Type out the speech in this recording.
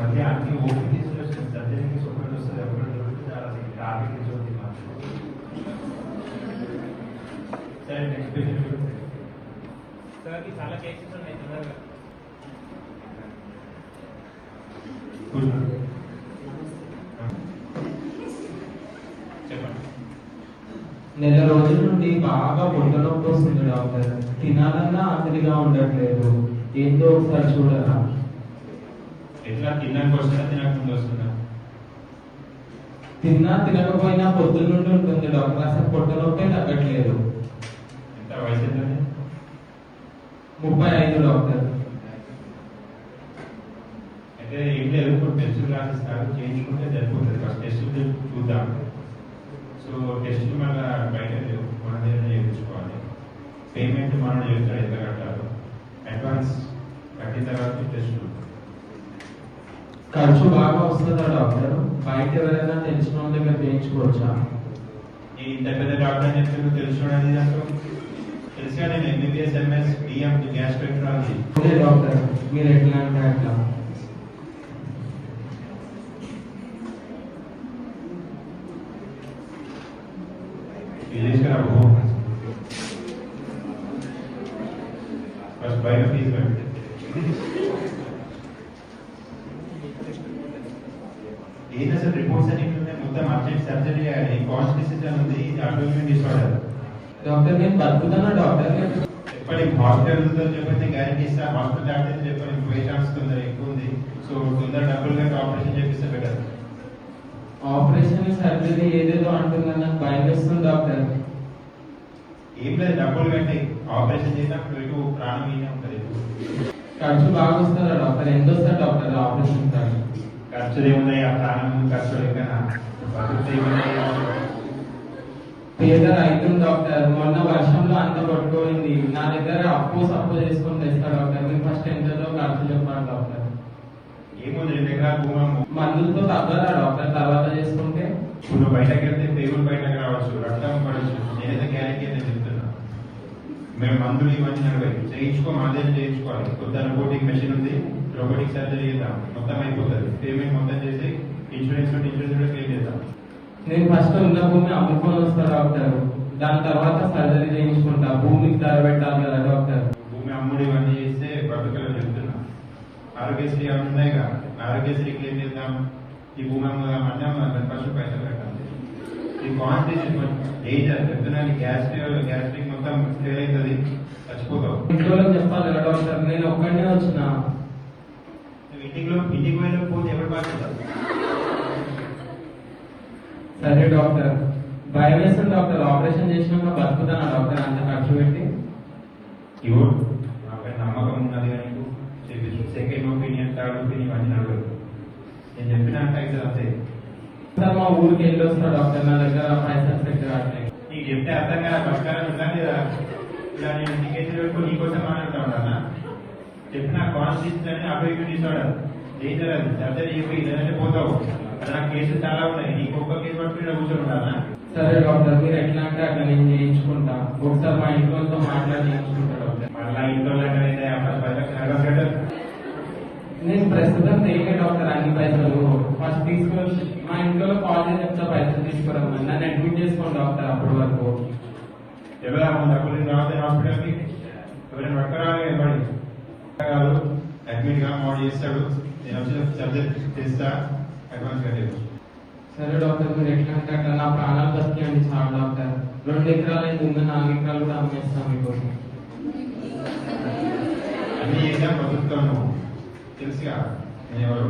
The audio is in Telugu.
మళ్ళీ అన్ని ఓపీ తీసుకొచ్చిన సర్జరీకి ఒకటి వస్తుంది ఒకటి దొరుకుతుంది అది టాపిక్ తీసుకుంది సరే నెక్స్ట్ పేషెంట్ సార్ చాలా కేసెస్ ఉన్నాయి తొందరగా చెప్పండి. నెల రోజుల నుండి బాగా పొట్ట నొప్పి వస్తుంది డాక్టర్. తినాలన్నా ఆకలిగా ఉండట్లేదు. ఏందో ఒకసారి చూడరా? ఎట్లా తిన్నాక వస్తుందా తినకుండా వస్తుందా? తిన్నా తినకపోయినా పొద్దున్న నుండి ఉంటుంది డాక్టర్. అసలు పొట్ట నొప్పి తగ్గట్లేదు. ఎంత వయసు ఎంత? 35 డాక్టర్. అయితే ఏం లేదు, ఇప్పుడు టెస్టులు రాసిస్తారు, చేయించుకుంటే సరిపోతుంది. ఫస్ట్ టెస్టులు చూద్దాం. సో టెస్టులు మళ్ళీ బయట లేవు, మన దగ్గర చేయించుకోవాలి. పేమెంట్ మనం చేస్తాడు, ఎంత కట్టాలో అడ్వాన్స్ కట్టిన తర్వాత టెస్టులు. ఖర్చు బాగా వస్తుందా డాక్టర్? బయట ఎవరైనా తెలిసిన వాళ్ళ దగ్గర చేయించుకోవచ్చా? ఇంత పెద్ద డాక్టర్ అని చెప్పి తెలుసుకోవడానికి దాంట్లో తెలుసుగా, నేను MBBS MS DM gastroenterology. Okay doctor, మీరు ఎట్లా అంటే అట్లా. ఫస్ట్ బయట ఫీజు కట్టి ఏదైనా సార్ రిపోర్ట్స్ అన్ని మొత్తం అర్జెంట్ సర్జరీ కాన్స్టిట్యూషన్ ఉంది, అటోమిక్ డిసార్డర్. డాక్టర్ నేను బతుకుతానా డాక్టర్? చెప్పండి, హాస్పిటల్ చెప్పండి, గ్యారెంటీ ఇస్తా. హాస్పిటల్ డాక్టర్ చెప్పండి, పోయే ఛాన్స్ తొందర ఎక్కువ ఉంది. సో తొందర డబ్బులు కట్టి ఆపరేషన్ చేపిస్తే బెటర్. ఆపరేషన్ సర్జరీ ఏదేదో అంటున్నా, నాకు భయం వేస్తుంది డాక్టర్. ఏం లేదు, డబ్బులు కట్టి ఆపరేషన్ చేసినప్పుడు ఇటు ప్రాణం మీనే ఉంటుంది. ఖర్చు బాగా వస్తుందా డాక్టర్? ఎంత వస్తుంది డాక్టర్ ఆపరేషన్ ఖర్చు? ఖర్చులు ఏమున్నాయి, ఆ ప్రాణం ఖర్చు ఎక్కడా పేదర్ అవుతుంది డాక్టర్. మొన్న వర్షంలో అంత పట్టుకోయింది. నా దగ్గర అప్పు చేసుకొని తెస్తా డాక్టర్. మీరు ఫస్ట్ ఎంతలో ఖర్చు చెప్పండి డాక్టర్. ఏముంది, 2 ఎకరాల భూమి మందులతో తగ్గదా డాక్టర్ తర్వాత చేసుకుంటే? ఇప్పుడు బయటకు వెళ్తే పేగులు బయటకు రావచ్చు, రక్తం పడవచ్చు. నేనైతే గ్యారెంటీ అయితే చెప్తున్నా. మేము మందులు ఇవన్నీ నడవాలి, చేయించుకో, మాదేనే చేయించుకోవాలి. కొత్త రోబోటిక్ మెషిన్ ఉంది, రోబోటిక్ సర్జరీ చేద్దాం, మొత్తం అయిపోతుంది. పేమెంట్ మొత్తం చేసి ఇన్సూరెన్స్ కూడా క్లెయిమ్ చేద్దాం. నేను ఫస్ట్ ఉన్న భూమి అమ్ముకొని వస్తా డాక్టర్. దాని తర్వాత సర్జరీ చేయించుకుంటా. భూమికి ధర పెట్టాలి కదా డాక్టర్. భూమి అమ్ముడు ఇవన్నీ చేస్తే బతుకలు చెప్తున్నా. ఆరోగ్యశ్రీ అవి ఉన్నాయిగా, ఆరోగ్యశ్రీ క్లెయిమ్ చేద్దాం. ఈ భూమి అమ్ముదామంటే దాని ఫస్ట్ పైసలు పెట్టాలి. ఈ కాన్స్టిట్యూషన్ డేంజర్ చెప్తున్నాను. గ్యాస్ట్రిక్ మొత్తం ఫెయిల్ అవుతుంది, చచ్చిపోతావు. ఇంట్లో చెప్పాలి కదా డాక్టర్. నేను ఒక్కడనే వచ్చిన. ఇంటికి పోయిన పోతే ఎవరు బాగుంటారు? సరే డాక్టర్. భయం వేస్తుంది డాక్టర్. ఆపరేషన్ చేసినాక బతుకుతానా డాక్టర్ అంత ఖర్చు పెట్టి? ఇవో నాపై నమ్మకం ఉన్నది కానీ చేపించు. సెకండ్ ఒపీనియన్, థర్డ్ ఒపీనియన్ అన్ని నడవదు. నేను చెప్పినట్టు అయితే అంతే. సార్ మా ఊరికి వెళ్ళి వస్తా డాక్టర్. నా దగ్గర పైసలు పెట్టి రావట్లేదు. నీకు చెప్తే అర్థం కదా, పరిష్కారం ఉందా లేదా? ఇలా నేను ఇంటికేసి పెట్టుకో నీకోసం మాట్లాడుతూ ఉంటానా? చెప్పిన కాన్స్టిట్యూషన్ అభివృద్ధి డిసార్డర్ డేంజర్, అది సర్జరీ చెప్పి లేదంటే పోతావు. అది నాకు కేసులు చాలా ఉన్నాయి. నీకు ఒక్క కేసు పట్టుకుని కూర్చొని ఉంటానా? సరే డాక్టర్, మీరు ఎట్లా అంటే అట్లా నేను చేయించుకుంటా. ఒకసారి మా ఇంట్లో మాట్లాడి చేయించుకుంటా డాక్టర్. మళ్ళా ఇంట్లో అయితే నేను ప్రస్తుతం తెలియదు డాక్టర్ అన్ని పైసలు. ఫస్ట్ తీసుకొని మా ఇంట్లో కాల్ చేసి చెప్తా పైసలు తీసుకురమ్మని. నన్ను అడ్మిట్ చేసుకోండి డాక్టర్. అప్పటి వరకు ఎవరైనా డబ్బులు రావాలి హాస్పిటల్కి, ఎవరైనా పట్టుకురావాలి. ఇవ్వండి కాదు, అడ్మిట్ గా మోడ్ చేస్తాడు. నేను వచ్చి సర్జరీ చేస్తా, అడ్వాన్స్ కట్టేది. సరే డాక్టర్, మీరు ఎట్లా అంటే అట్లా. నా ప్రాణాలు బతికేయండి చాలు డాక్టర్. 2 ఎకరాలు అయింది, ఇంకా 4 ఎకరాలు కూడా అమ్మేస్తాం మీకోసం. అన్ని చేసాం, బతుకుతావు నువ్వు తెలుసుగా నేను ఎవరు.